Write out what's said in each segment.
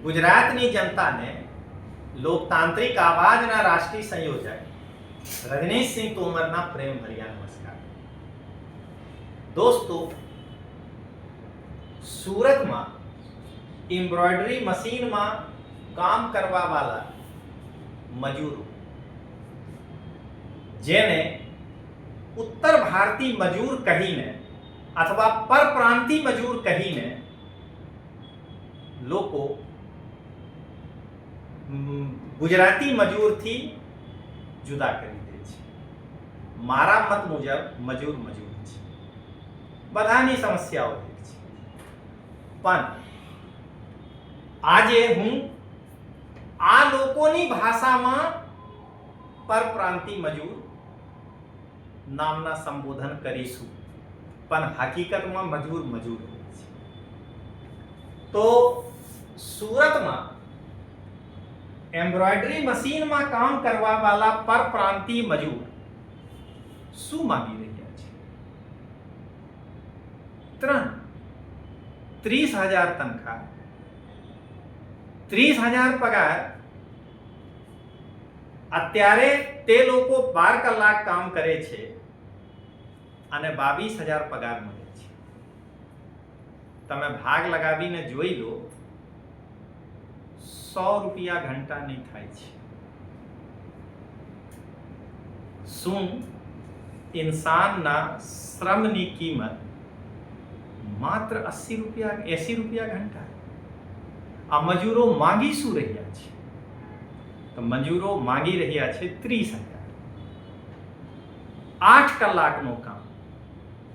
ગુજરાતની જનતાને લોકતાંત્રિક આવાજના રાષ્ટ્રીય સંયોજક રજનીશસિંહ તોમરના પ્રેમ ભર્યા નમસ્કાર। દોસ્તો, સુરતમાં એમ્બ્રોઇડરી મશીનમાં કામ કરવા વાળા મજૂરો, જેને ઉત્તર ભારતીય મજૂર કહીને અથવા પરપ્રાંતીય મજૂર કહીને લોકો ગુજરાતી મજૂરથી જુદા કરી દે છે। મારા મત મુજબ મજૂર મજૂર છે, બધાની સમસ્યાઓ એક છે, પણ આજે હું આ લોકોની ભાષામાં પરપ્રાંતીય મજૂર નામના સંબોધન કરીશું, પણ હકીકતમાં મજૂર મજૂર છે। તો સુરતમાં એમ્બ્રોઇડરી મશીનમાં કામ કરવા વાળા પરપ્રાંતીય મજૂર શું માંગી રહ્યા છે? 30,000 તનખા, 30,000 પગાર। અત્યારે તે લોકો 12 કલાક કામ કરે છે અને 22,000 પગાર મળે છે। તમે ભાગ લગાવીને જોઈ લો, 100 રૂપિયા ઘંટાની થાય છે। શું ઇન્સાનના શ્રમની કિંમત માત્ર 80 રૂપિયા ઘંટા? આ મજૂરો માંગી શું રહ્યા છે? તો મજૂરો માંગી રહ્યા છે 30,000, 8 કલાકનું કામ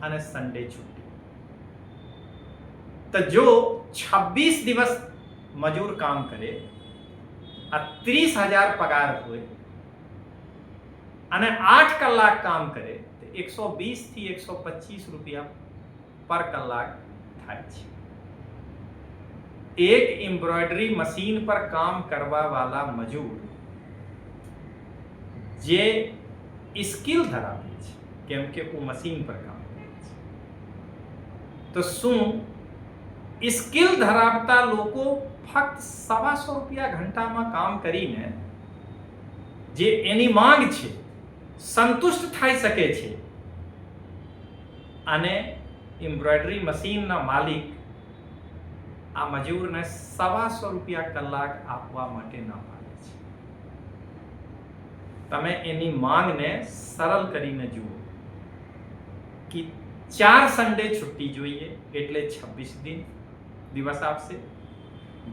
અને સન્ડે છુટ્ટી। તો જો 26 દિવસ મજૂર કામ કરે, આ 30,000 પગાર હોય અને 8 કલાક કામ કરે તો 120 થી 125 રૂપિયા પર કલાક થાય છે। એક એમ્બ્રોઇડરી મશીન પર કામ કરવા વાળા મજૂર જે સ્કિલ ધરાવે છે, કેમ કે वो મશીન પર કામ કરે છે, તો શું સ્કિલ ધરાવતા લોકો ફક્ત 125 રૂપિયા ઘંટામાં કામ કરીને જે એની માંગ છે સંતુષ્ટ થઈ શકે છે, અને એમ્બ્રોઇડરી મશીનના માલિક આ મજૂરને 125 રૂપિયા કલાક આપવા માટે ન પાડે છે? તમે એની માંગને સરળ કરીને જુઓ કે 4 સન્ડે છુટ્ટી જોઈએ એટલે 26 દિવસ આપશે।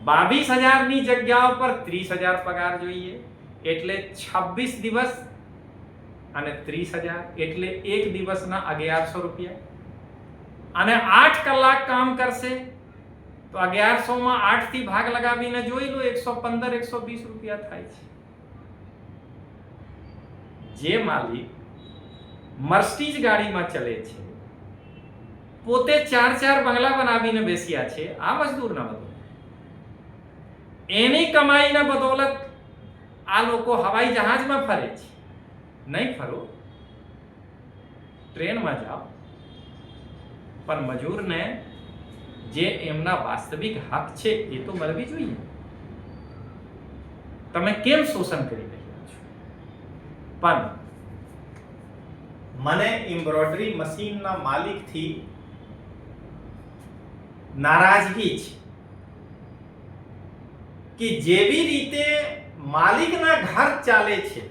22,000 ની જગ્યા પર 30,000 પગાર જોઈએ એટલે 26 દિવસ અને 30,000 એટલે એક દિવસના 1,100 રૂપિયા। અને 8 કલાક કામ કરશે તો 1,100 માં 8 થી ભાગ લગાવીને જોઈ લો, 115 120 રૂપિયા થાય છે। જે માલિક મર્સિડીઝ ગાડીમાં ચલે છે, પોતે 4 બંગલા બનાવીને બેસ્યા છે, આ મજદૂરના બદોલત, એની કમાઈના બદોલત આ લોકો હવાઈ જહાજમાં ફરે છે। નહીં ફરો, ટ્રેનમાં જાઓ, પણ મજૂરને જે એમના વાસ્તવિક હક છે એ તો મળવી જોઈએ। તમે કેમ શોષણ કરી રહ્યા છો? પણ મને એમ્બ્રોઇડરી મશીનના માલિકથી નારાજગી છે કે જેવી રીતે માલિકના ઘર ચાલે છે,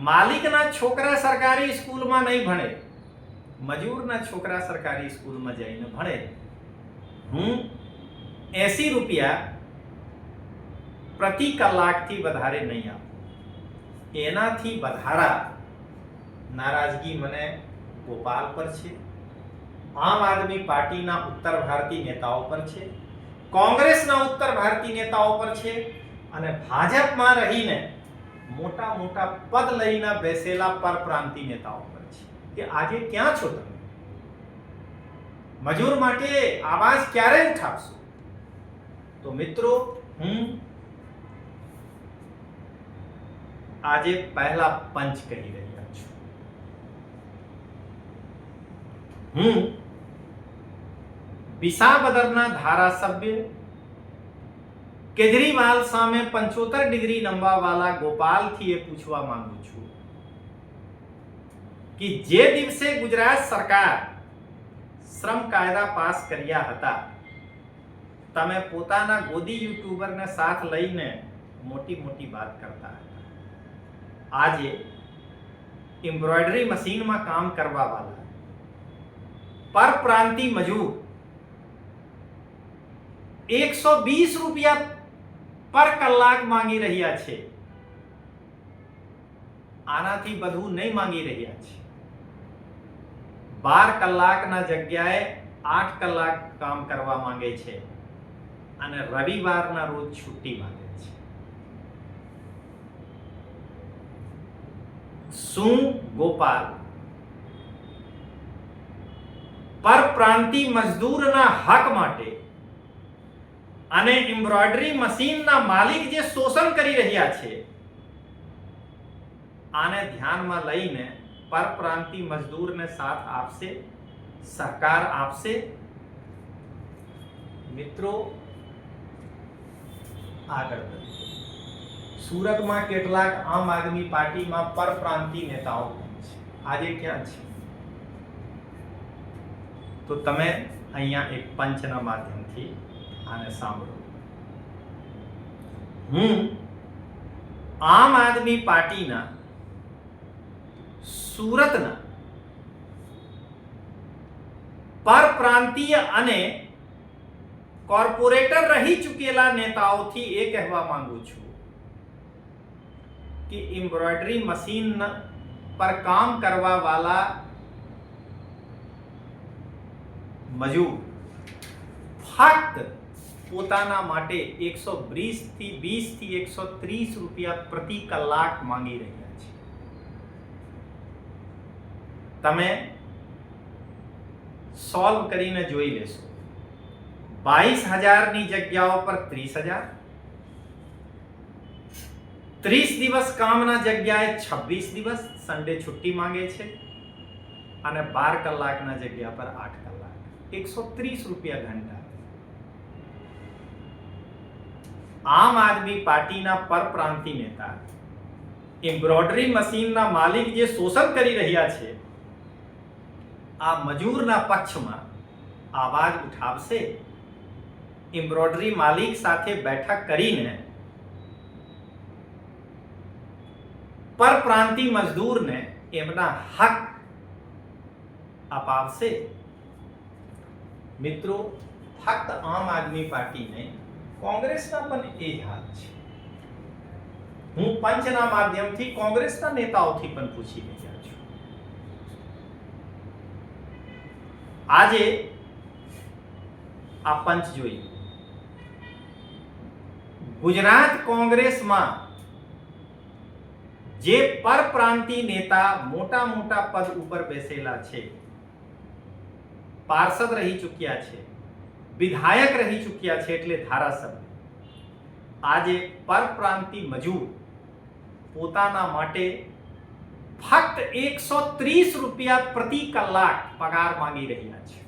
માલિકના છોકરા સરકારી સ્કૂલમાં નહીં ભણે, મજૂરના છોકરા સરકારી સ્કૂલમાં જઈને ભણે। હું 80 રૂપિયા પ્રતિ કલાકથી વધારે નહીં આપું, એનાથી વધારા નારાજગી મને ગોપાલ પર છે, આમ આદમી પાર્ટીના ઉત્તર ભારતીય નેતાઓ પર છે, કોંગ્રેસના ઉત્તર ભારતીય નેતાઓ પર છે, અને ભાજપમાં રહીને મોટા મોટા પદ લઈને બેસેલા પરપ્રાંતીય નેતાઓ પર છે કે આજે ક્યાં છો તમે? મજૂર માટે આવાજ ક્યારે ઉઠાવશો? તો મિત્રો, હું આજે પહેલા પંચ કહી રહ્યા છું। હું વિસાવદરના ધારાસભ્ય કેજરીવાલ સામે 75 ડિગ્રી નમવાવાળા ગોપાલથી એ પૂછવા માંગુ છું કે જે દિવસે ગુજરાત સરકાર શ્રમ કાયદા પાસ કર્યા હતા, તમે પોતાના ગોદી યુટ્યુબરને સાથ લઈને મોટી મોટી વાત કરતા હતા. આજે એમ્બ્રોઇડરી મશીનમાં કામ કરવા વાળા પરપ્રાંતિ મજૂર 120 રૂપિયા પર કલાક માંગી રહ્યા છે. આનાથી વધુ નહીં માંગી રહ્યા છે. 12 કલાકના જગ્યાએ 8 કલાક કામ કરવા માંગે છે અને રવિવારના રોજ છુટ્ટી માંગે છે. શું ગોપાલ પરપ્રાંતિ મજદૂરના હક માટે અને એમ્બ્રોઇડરી મશીનના માલિક જે શોષણ કરી રહ્યા છે, આને ધ્યાનમાં લઈને પરપ્રાંતિ મજદૂરને સાથ આપશે, સહકાર આપશે? મિત્રો, આગળ વધીએ. સુરતમાં કેટલાક આમ આદમી પાર્ટીમાં પરપ્રાંતિ નેતાઓ છે. આજે ક્યાં છે? તો તમે અહીંયા એક પંચના માધ્યમથી આને સાંભળો. હું આમ આદમી પાર્ટીના સુરતના પરપ્રાંતીય અને કોર્પોરેટર રહી ચૂકેલા નેતાઓથી એ કહેવા માંગુ છું કે એમ્બ્રોઇડરી મશીન પર કામ કરવા વાળા મજૂર ફક્ત પોતાના માટે 120 થી 130 રૂપિયા પ્રતિ કલાક માંગી રહ્યા છે. તમે સોલ્વ કરીને જોઈ લેશો. 22,000 ની જગ્યાઓ પર 30,000, 30 દિવસ કામના જગ્યાએ 26 દિવસ સન્ડે છુટ્ટી માંગે છે અને 12 કલાકના જગ્યા પર 8 કલાક, 130 રૂપિયા ઘંટા. આમ આદમી પાર્ટીના પરપ્રાંતિ નેતા એમ્બ્રોઇડરી મશીનના માલિક જે શોષણ કરી રહ્યા છે, આ મજૂરના પક્ષમાં અવાજ ઉઠાવશે. એમ્બ્રોઇડરી માલિક સાથે બેઠક કરીને પરપ્રાંતિ મજદૂરને એમના હક અપાવશે. મિત્રો, ફક્ત આમ આદમી પાર્ટી નહીં, કોંગ્રેસના પણ એ જ હાલ છે. હું પંચના માધ્યમથી કોંગ્રેસના નેતાઓથી પણ પૂછી રહ્યા છું. આજે આ પંચ જોઈએ. ગુજરાત કોંગ્રેસમાં જે પરપ્રાંતિ નેતા મોટા મોટા પદ ઉપર બેસેલા છે, પાર્ષદ રહી ચૂક્યા છે, વિધાયક રહી ચૂક્યા છે, એટલે ધારાસભ્ય, આજે પરપ્રાંતિ મજૂર પોતાના માટે ફક્ત 130 રૂપિયા પ્રતિ કલાક પગાર માંગી રહ્યા છે.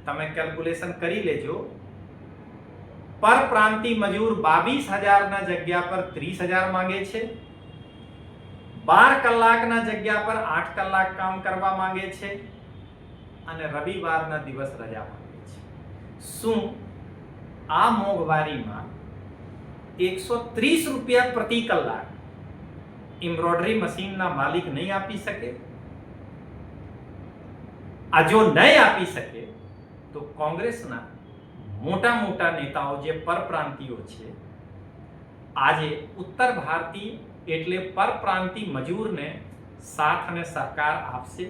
તમે કેલ્ક્યુલેશન કરી લેજો. પરપ્રાંતિ મજૂર 22,000 ના જગ્યા પર 30,000 માંગે છે, 12 કલાકના જગ્યા પર 8 કલાક કામ કરવા માંગે છે અને રવિવારના દિવસ રજા માંગે છે. શું આ મોંઘવારીમાં 130 રૂપિયા પ્રતિ કલાક એમ્બ્રોઇડરી મશીનના માલિક નહીં આપી શકે? આ જો નહીં આપી શકે તો કોંગ્રેસના મોટા મોટા નેતાઓ જે પરપ્રાંતિયો છે, આજે ઉત્તર ભારતીય એટલે પરપ્રાંતિ મજૂરને સાથ અને સહકાર આપશે.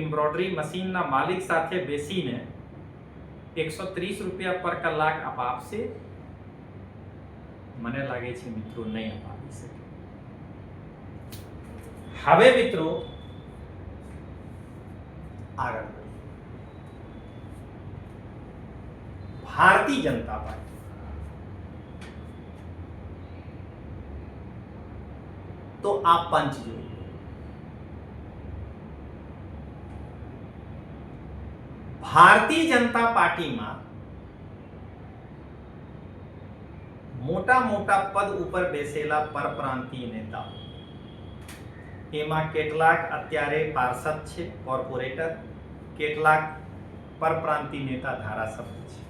એમ્બ્રોઇડરી મશીનના માલિક સાથે બેસીને 130 રૂપિયા પર કલાક અપાવશે? મને લાગે છે મિત્રો નહીં અપાવી શકે. હવે મિત્રો આગળ વધીએ. ભારતીય જનતા પાર્ટી તો આ પંચ જોઈએ. ભારતીય જનતા પાર્ટીમાં મોટા મોટા પદ ઉપર બેસેલા પરપ્રાંતીય નેતાઓ, એમાં કેટલાક અત્યારે પાર્ષદ છે, કોર્પોરેટર, કેટલાક પરપ્રાંતીય નેતા ધારાસભ્ય છે.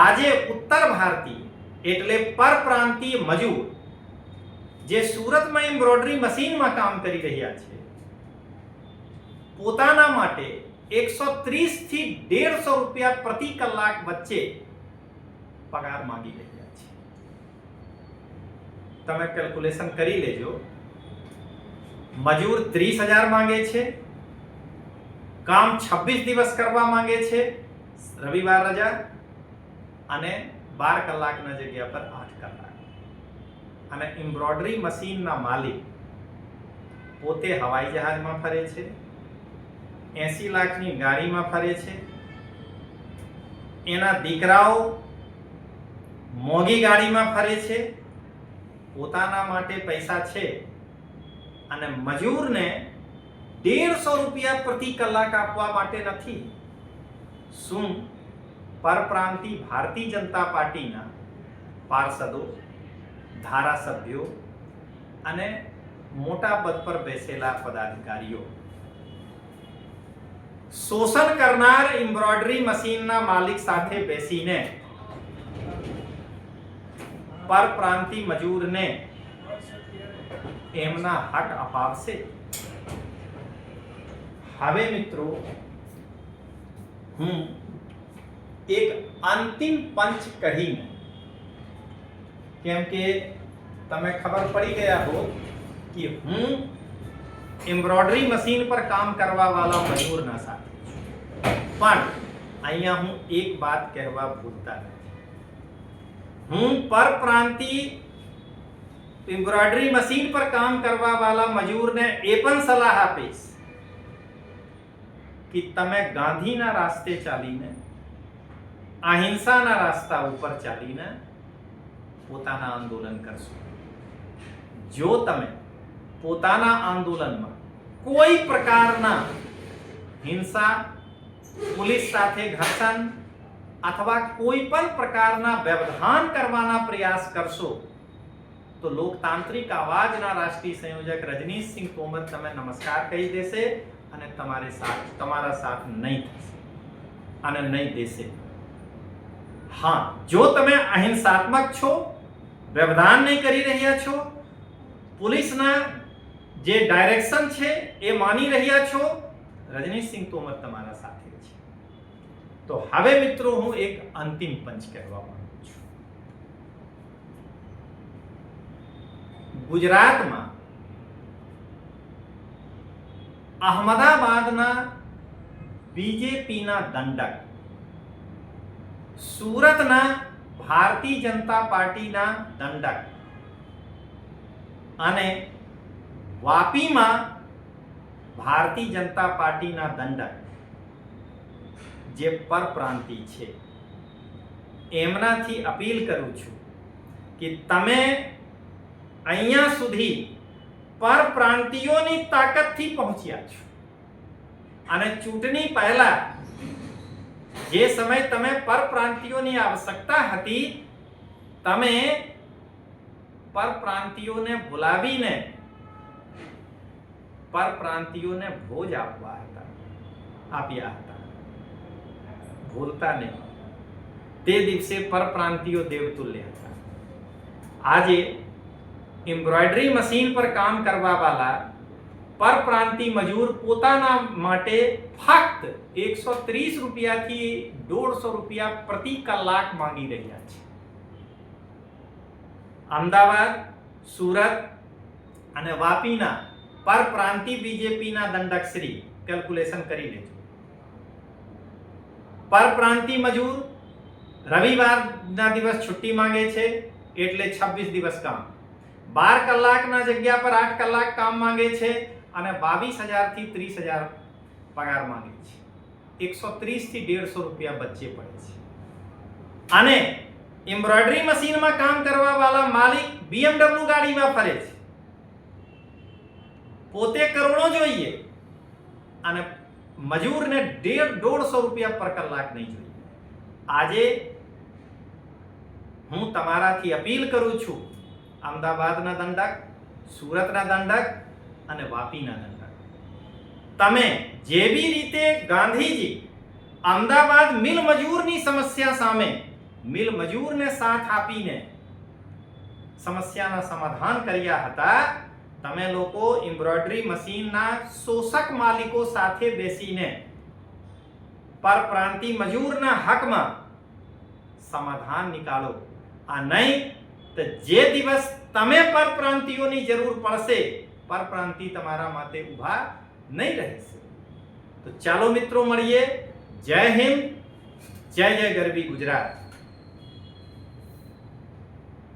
આજે ઉત્તર ભારતીય એટલે પરપ્રાંતીય મજૂર જે સુરતમાં એમ્બ્રોઇડરી મશીનમાં કામ કરી રહ્યા છે, પોતાના માટે 130 થી 150 રૂપિયા પ્રતિ કલાક વચ્ચે પગાર માંગી રહ્યા છે. તમે કેલ્ક્યુલેશન કરી લેજો. મજૂર 30,000 માંગે છે, કામ 26 દિવસ કરવા માંગે છે, રવિવાર રજા, અને 12 કલાકના જગ્યા પર 8 કલાક. અને એમ્બ્રોઇડરી મશીનના માલિક પોતે હવાઈ જહાજમાં ફરે છે, 80 લાખની ગાડીમાં ફરે છે, એના દીકરાઓ મોંઘી ગાડીમાં ફરે છે, પોતાના માટે પૈસા છે, અને મજૂરને 150 રૂપિયા પ્રતિ કલાક આપવા માટે નથી. શું પરપ્રાંતીય ભારતીય જનતા પાર્ટીના પાર્ષદો, ધારાસભ્યો અને મોટા પદ પર બેસેલા પદાધિકારીઓ શોષણ કરનાર એમ્બ્રોઇડરી મશીનના માલિક સાથે બેસીને પરપ્રાંતીય મજૂરને એમના હક અપાવશે? હવે મિત્રો, હું એક અંતિમ પંચ કહીને, કેમ કે તમે ખબર પડી ગયા હો કે હું એમ્બ્રોઇડરી મશીન પર કામ કરવા વાળા મજૂરના સાથે છું, પણ અહીંયા હું એક વાત કહેવા ભૂલતા નથી. હું પરપ્રાંતીય એમ્બ્રોઇડરી મશીન પર કામ કરવા વાળા મજૂરને એ પણ સલાહ આપીશ કે તમે ગાંધીના રાસ્તે ચાલીને, અહિંસાના રાસ્તા ઉપર ચાલીને પોતાના આંદોલન કરશો. જો તમે પોતાના આંદોલનમાં કોઈ પ્રકારના હિંસા, પોલીસ સાથે ઘર્ષણ અથવા કોઈ પણ પ્રકારના વ્યવધાન કરવાના પ્રયાસ કરશો તો લોકતાંત્રિક આવાજના રાષ્ટ્રીય સંયોજક રજનીશસિંહ તોમર તમે નમસ્કાર કહી દેશે અને તમારા સાથ નહીં થશે અને નહીં દેશે. હા, જો તમે અહિંસાત્મક છો, વ્યવધાન નહીં કરી રહ્યા છો, પોલીસના જે ડાયરેક્શન છે એ માની રહ્યા છો, રજનીશસિંહ તોમર તમારા સાથે છે. તો હવે મિત્રો, હું એક અંતિમ પંચ કહેવા માંગુ છું. ગુજરાતમાં અહમદાબાદના બીજેપીના દંડક, સુરતના ભારતીય જનતા પાર્ટીના દંડક અને વાપીમાં ભારતીય જનતા પાર્ટીના દંડક જે પરપ્રાંતીય છે, એમનાથી અપીલ કરું છું કે તમે અહીંયા સુધી પરપ્રાંતીયોની તાકાતથી પહોંચ્યા છો, અને ચૂંટણી પહેલા જે સમય તમે પરપ્રાંતીયોની આવશ્યકતા હતી, તમે પરપ્રાંતીયોને બોલાવીને પરપ્રાંતીયોને ભોજ આપ્યા હતા. ભૂલતા નહીં, તે દિવસે પરપ્રાંતીયો દેવતુલ્ય હતા. આજે એમ્બ્રોઇડરી મશીન પર કામ કરવા વાળા પરપ્રાંતીય મજૂર પોતાના માટે ફક્ત 130 રૂપિયાથી 150 રૂપિયા પ્રતિ કલાક માંગી રહ્યા છે. અમદાવાદ, સુરત અને વાપીના પરપ્રાંતીય બીજેપીના દંડકશ્રી કેલ્ક્યુલેશન કરી લેજો. પરપ્રાંતીય મજૂર રવિવારના દિવસ છુટ્ટી માંગે છે, એટલે 26 દિવસ કામ, 12 કલાકના જગ્યા પર 8 કલાક કામ માંગે છે, અને 22,000 થી 30,000 પગાર માંગે છે. 130 થી 150 રૂપિયા વચ્ચે પડે છે. અને એમ્બ્રોઇડરી મશીનમાં કામ કરવા વાળા માલિક BMW ગાડીમાં ફરે છે, પોતે કરોડો જોઈએ, અને મજૂરને 150 રૂપિયા પર કલાક નહીં જોઈએ. આજે હું તમારાથી અપીલ કરું છું, અમદાવાદના દંડક, સુરતના દંડક અને વાપીના દંડક, તમે જેવી રીતે ગાંધીજી અમદાવાદ મિલ મજૂરની સમસ્યા સામે મિલ મજૂરને સાથ આપીને સમસ્યાના સમાધાન કર્યા હતા, તમે લોકો એમ્બ્રોઇડરી મશીનના શોષક માલિકો સાથે બેસીને પરપ્રાંતિ મજૂરના હકમાં સમાધાન નિકાલો. આ નહીં તો જે દિવસ તમે પરપ્રાંતિઓની જરૂર પડશે, પરપ્રાંતિ તમારા માટે ઊભા નહીં રહેશે. તો ચાલો મિત્રો મળીએ. જય હિન્દ, જય જય ગરવી ગુજરાત.